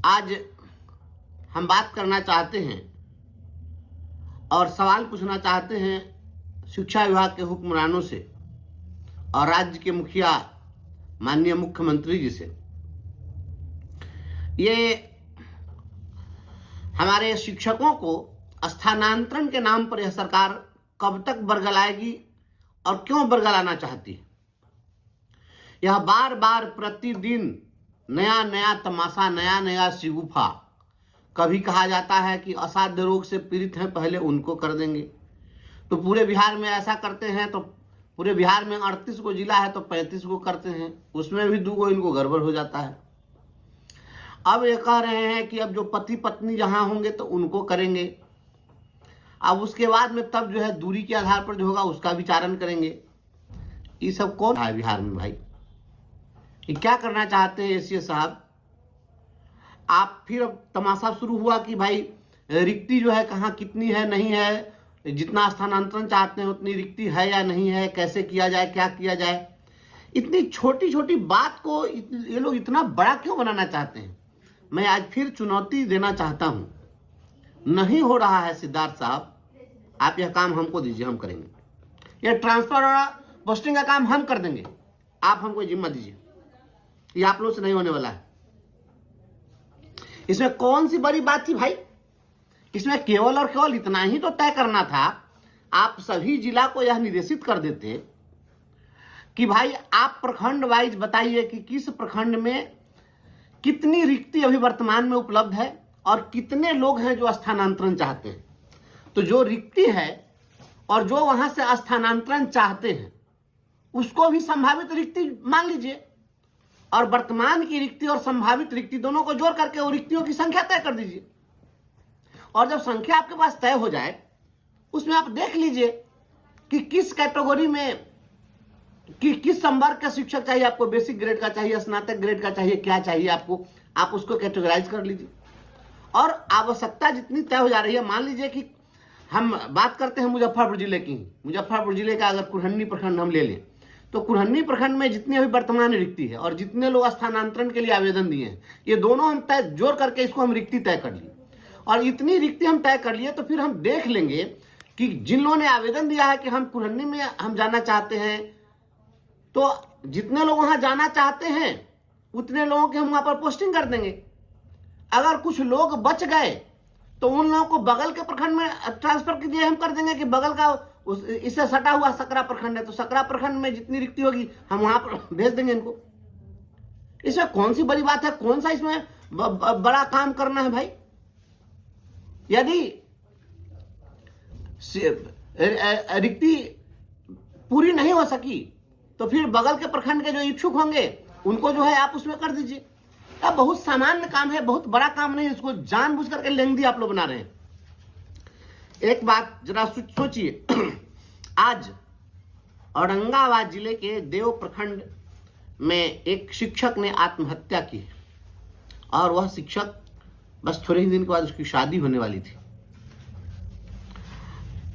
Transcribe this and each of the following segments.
आज हम बात करना चाहते हैं और सवाल पूछना चाहते हैं शिक्षा विभाग के हुक्मरानों से और राज्य के मुखिया माननीय मुख्यमंत्री जी से। ये हमारे शिक्षकों को स्थानांतरण के नाम पर यह सरकार कब तक बरगलाएगी और क्यों बरगलाना चाहती है। यह बार बार प्रतिदिन नया नया तमाशा, नया नया शिगुफा। कभी कहा जाता है कि असाध्य रोग से पीड़ित हैं, पहले उनको कर देंगे, तो पूरे बिहार में ऐसा करते हैं, तो पूरे बिहार में 38 को जिला है तो 35 को करते हैं, उसमें भी 2 को इनको गड़बड़ हो जाता है। अब ये कह रहे हैं कि अब जो पति पत्नी जहां होंगे तो उनको करेंगे। अब उसके बाद में तब जो है दूरी के आधार पर जो होगा उसका विचारण करेंगे। ये सब कौन है बिहार में भाई? ये क्या करना चाहते हैं एसीए साहब? आप फिर अब तमाशा शुरू हुआ कि भाई रिक्ति जो है कहाँ कितनी है, नहीं है, जितना स्थानांतरण चाहते हैं उतनी रिक्ति है या नहीं है, कैसे किया जाए, क्या किया जाए। इतनी छोटी छोटी बात को ये लोग इतना बड़ा क्यों बनाना चाहते हैं? मैं आज फिर चुनौती देना चाहता हूं, नहीं हो रहा है सिद्धार्थ साहब, आप यह काम हमको दीजिए, हम करेंगे। यह ट्रांसफर और पोस्टिंग का काम हम कर देंगे, आप हमको जिम्मा दीजिए। ये आप लोगों से नहीं होने वाला है। इसमें कौन सी बड़ी बात थी भाई? इसमें केवल और केवल इतना ही तो तय करना था। आप सभी जिला को यह निर्देशित कर देते कि भाई आप प्रखंड वाइज बताइए कि किस प्रखंड में कितनी रिक्ति अभी वर्तमान में उपलब्ध है और कितने लोग हैं जो स्थानांतरण चाहते हैं। तो जो रिक्ति है और जो वहां से स्थानांतरण चाहते हैं उसको भी संभावित रिक्ति मान लीजिए, और वर्तमान की रिक्ति और संभावित रिक्ति दोनों को जोड़ करके वो रिक्तियों की संख्या तय कर दीजिए। और जब संख्या आपके पास तय हो जाए उसमें आप देख लीजिए कि किस कैटेगरी में कि किस संवर्ग का शिक्षक चाहिए आपको, बेसिक ग्रेड का चाहिए, स्नातक ग्रेड का चाहिए, क्या चाहिए आपको, आप उसको कैटेगराइज कर लीजिए। और आवश्यकता जितनी तय हो जा रही है, मान लीजिए कि हम बात करते हैं मुजफ्फरपुर जिले की, मुजफ्फरपुर जिले का अगर कुरहन्नी प्रखंड हम ले लें तो कुरहन्नी प्रखंड में जितनी अभी वर्तमान रिक्ति है और जितने लोग स्थानांतरण के लिए आवेदन दिए हैं, ये दोनों हम तय जोड़ करके इसको हम रिक्ति तय कर लिए। और इतनी रिक्ति हम तय कर लिए तो फिर हम देख लेंगे कि जिन लोगों ने आवेदन दिया है कि हम कुरहन्नी में हम जाना चाहते हैं, तो जितने लोग वहां जाना चाहते हैं उतने लोगों की हम वहां पर पोस्टिंग कर देंगे। अगर कुछ लोग बच गए तो उन लोगों को बगल के प्रखंड में ट्रांसफर कीजिए, हम कर देंगे कि बगल का इससे सटा हुआ सकरा प्रखंड है तो सकरा प्रखंड में जितनी रिक्ति होगी हम वहां पर भेज देंगे इनको। इसमें कौन सी बड़ी बात है? कौन सा इसमें बड़ा काम करना है भाई? यदि रिक्ति पूरी नहीं हो सकी तो फिर बगल के प्रखंड के जो इच्छुक होंगे उनको जो है आप उसमें कर दीजिए। अब बहुत सामान्य काम है, बहुत बड़ा काम नहीं, इसको जानबूझ करके लेंदी आप लोग बना रहे हैं। एक बात जरा सोचिए, आज औरंगाबाद जिले के देव प्रखंड में एक शिक्षक ने आत्महत्या की और वह शिक्षक बस थोड़े ही दिन के बाद उसकी शादी होने वाली थी।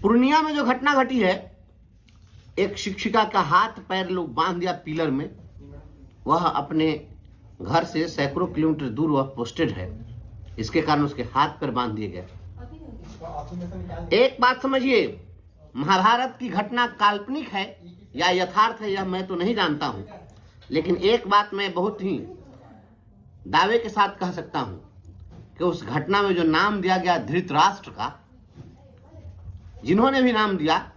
पूर्णिया में जो घटना घटी है, एक शिक्षिका का हाथ पैर लोग बांध दिया पिलर में, वह अपने घर से सैकड़ों किलोमीटर दूर वह पोस्टेड है, इसके कारण उसके हाथ पैर बांध दिए गए। एक बात समझिए, महाभारत की घटना काल्पनिक है या यथार्थ है यह मैं तो नहीं जानता हूं, लेकिन एक बात मैं बहुत ही दावे के साथ कह सकता हूं कि उस घटना में जो नाम दिया गया धृतराष्ट्र का, जिन्होंने भी नाम दिया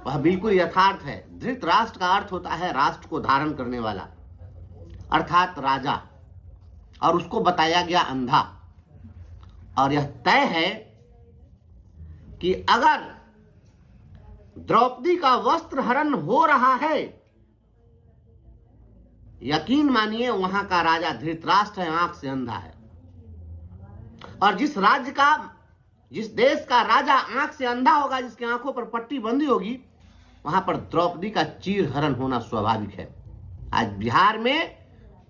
वह बिल्कुल यथार्थ है। धृतराष्ट्र का अर्थ होता है राष्ट्र को धारण करने वाला, अर्थात राजा, और उसको बताया गया अंधा। और यह तय है कि अगर द्रौपदी का वस्त्र हरण हो रहा है, यकीन मानिए वहां का राजा धृतराष्ट्र है, आंख से अंधा है। और जिस देश का राजा आंख से अंधा होगा, जिसकी आंखों पर पट्टी बंधी होगी, वहां पर द्रौपदी का चीर हरण होना स्वाभाविक है। आज बिहार में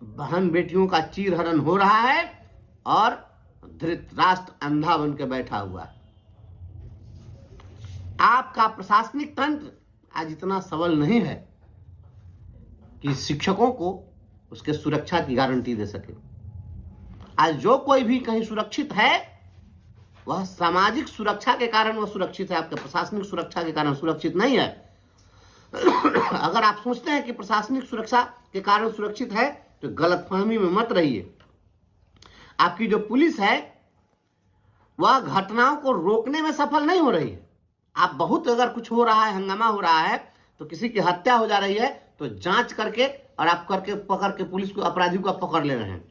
बहन बेटियों का चीर हरण हो रहा है और धृतराष्ट्र अंधा बन के बैठा हुआ है। आपका प्रशासनिक तंत्र आज इतना सबल नहीं है कि शिक्षकों को उसके सुरक्षा की गारंटी दे सके। आज जो कोई भी कहीं सुरक्षित है वह सामाजिक सुरक्षा के कारण वह सुरक्षित है, आपके प्रशासनिक सुरक्षा के कारण सुरक्षित नहीं है। अगर आप सोचते हैं कि प्रशासनिक सुरक्षा के कारण सुरक्षित है तो गलतफहमी में मत रहिए। आपकी जो पुलिस है वह घटनाओं को रोकने में सफल नहीं हो रही है। आप बहुत अगर कुछ हो रहा है, हंगामा हो रहा है, तो किसी की हत्या हो जा रही है तो जांच करके और आप करके पकड़ के पुलिस को अपराधी को आप पकड़ ले रहे हैं।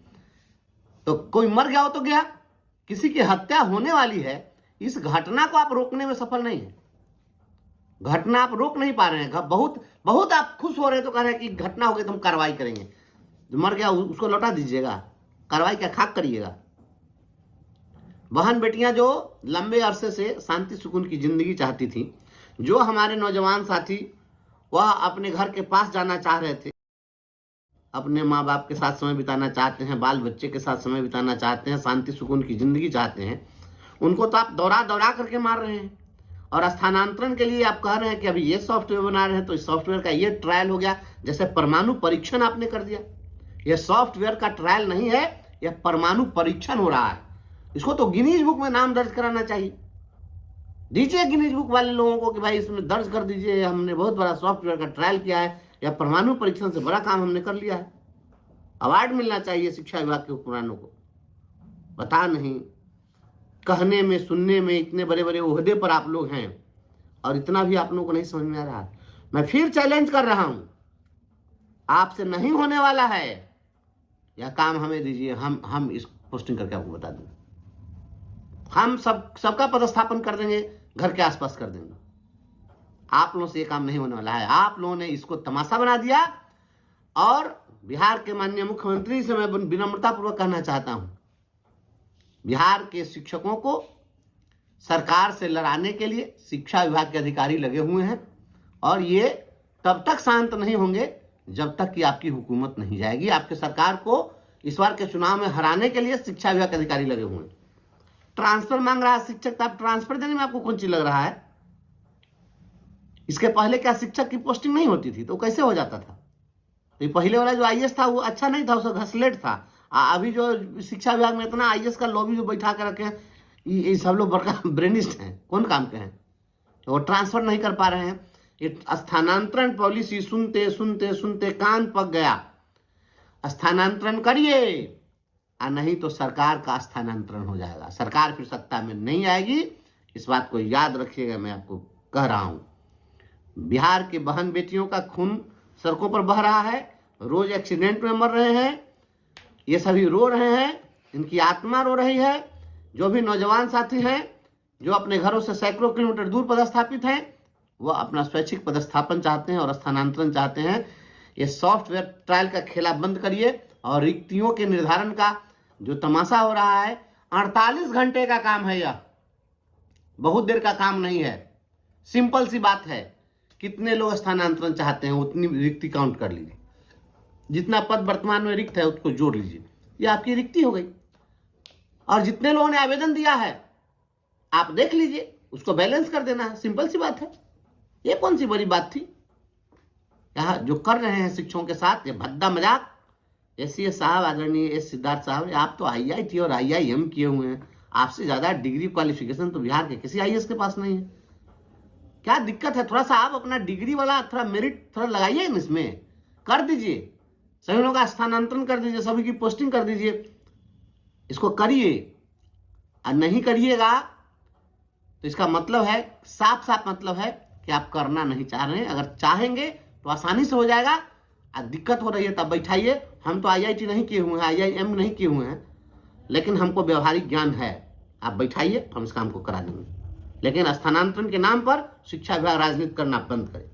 तो कोई मर गया हो तो गया, किसी की हत्या होने वाली है, इस घटना को आप रोकने में सफल नहीं है। घटना आप रोक नहीं पा रहे हैं। बहुत आप खुश हो रहे हैं तो कह रहे हैं कि घटना हो गई तो हम कार्रवाई करेंगे। जो मर गया उसको लौटा दीजिएगा, कार्रवाई क्या खाक करिएगा। बहन बेटियां जो लंबे अरसे से शांति सुकून की जिंदगी चाहती थी, जो हमारे नौजवान साथी वह अपने घर के पास जाना चाह रहे थे, अपने माँ बाप के साथ समय बिताना चाहते हैं, बाल बच्चे के साथ समय बिताना चाहते हैं, शांति सुकून की जिंदगी चाहते हैं, उनको तो आप दौड़ा दौड़ा करके मार रहे हैं। और स्थानांतरण के लिए आप कह रहे हैं कि अभी ये सॉफ्टवेयर बना रहे हैं तो इस सॉफ्टवेयर का ये ट्रायल हो गया, जैसे परमाणु परीक्षण आपने कर दिया। यह सॉफ्टवेयर का ट्रायल नहीं है, यह परमाणु परीक्षण हो रहा है। इसको तो गिनीज बुक में नाम दर्ज कराना चाहिए। दीजिए गिनीज बुक वाले लोगों को कि भाई इसमें दर्ज कर दीजिए, हमने बहुत बड़ा सॉफ्टवेयर का ट्रायल किया है, या परमाणु परीक्षण से बड़ा काम हमने कर लिया है। अवार्ड मिलना चाहिए शिक्षा विभाग के हुक्मरानों को। पता नहीं, कहने में सुनने में इतने बड़े बड़े ओहदे पर आप लोग हैं और इतना भी आप लोगों को नहीं समझ में आ रहा। मैं फिर चैलेंज कर रहा हूं, आपसे नहीं होने वाला है, यह काम हमें दीजिए, हम इस पोस्टिंग करके आपको बता देंगे। हम सबका पदस्थापन कर देंगे, घर के आसपास कर देंगे। आप लोगों से ये काम नहीं होने वाला है। आप लोगों ने इसको तमाशा बना दिया। और बिहार के माननीय मुख्यमंत्री से मैं विनम्रतापूर्वक कहना चाहता हूं, बिहार के शिक्षकों को सरकार से लड़ाने के लिए शिक्षा विभाग के अधिकारी लगे हुए हैं, और ये तब तक शांत नहीं होंगे जब तक कि आपकी हुकूमत नहीं जाएगी। आपके सरकार को इस बार के चुनाव में हराने के लिए शिक्षा विभाग के अधिकारी लगे हुए हैं। ट्रांसफर मांग रहा है शिक्षक, तो आप ट्रांसफर देने में आपको कौन चीज लग रहा है? इसके पहले क्या शिक्षक की पोस्टिंग नहीं होती थी तो कैसे हो जाता था? तो पहले वाला जो आईएएस था वो अच्छा नहीं था, उसका घसलेट था। अभी जो शिक्षा विभाग में इतना आईएएस का लॉबी जो बैठा कर रखे हैं, ये सब लोग बड़का ब्रेनिस्ट हैं, कौन काम के हैं, तो वो ट्रांसफर नहीं कर पा रहे हैं। ये स्थानांतरण पॉलिसी सुनते सुनते सुनते कान पक गया। स्थानांतरण करिए, और नहीं तो सरकार का स्थानांतरण हो जाएगा। सरकार फिर सत्ता में नहीं आएगी, इस बात को याद रखिएगा। मैं आपको कह रहा हूं, बिहार के बहन बेटियों का खून सड़कों पर बह रहा है, रोज एक्सीडेंट में मर रहे हैं, ये सभी रो रहे हैं, इनकी आत्मा रो रही है। जो भी नौजवान साथी हैं जो अपने घरों से सैकड़ों किलोमीटर दूर पदस्थापित हैं, वह अपना स्वैच्छिक पदस्थापन चाहते हैं और स्थानांतरण चाहते हैं। ये सॉफ्टवेयर ट्रायल का खेला बंद करिए, और रिक्तियों के निर्धारण का जो तमाशा हो रहा है, 48 घंटे का काम है यह, बहुत देर का काम नहीं है। सिंपल सी बात है, कितने लोग स्थानांतरण चाहते हैं उतनी रिक्ति काउंट कर लीजिए, जितना पद वर्तमान में रिक्त है उसको जोड़ लीजिए, ये आपकी रिक्ति हो गई। और जितने लोगों ने आवेदन दिया है आप देख लीजिए, उसको बैलेंस कर देना है। सिंपल सी बात है, ये कौन सी बड़ी बात थी? यहाँ जो कर रहे हैं शिक्षकों के साथ ये भद्दा मजाक, एससीएस साहब, आदरणीय एस सिद्धार्थ साहब, आप तो आईआईटी और आईआईएम किए हुए हैं, आपसे ज्यादा डिग्री क्वालिफिकेशन तो बिहार के किसी आईएएस के पास नहीं है। क्या दिक्कत है? थोड़ा सा आप अपना डिग्री वाला थोड़ा मेरिट थोड़ा लगाइए, इसमें कर दीजिए, सभी लोगों का स्थानांतरण कर दीजिए, सभी की पोस्टिंग कर दीजिए, इसको करिए। और नहीं करिएगा तो इसका मतलब है, साफ साफ मतलब है कि आप करना नहीं चाह रहे हैं। अगर चाहेंगे तो आसानी से हो जाएगा, और दिक्कत हो रही है तब बैठाइए। हम तो आईआईटी नहीं किए हुए हैं, आईआईएम नहीं किए हुए हैं, लेकिन हमको व्यवहारिक ज्ञान है। आप बैठाइए, हम इस काम को करा देंगे। लेकिन स्थानांतरण के नाम पर शिक्षा विभाग राजनीति करना बंद करे।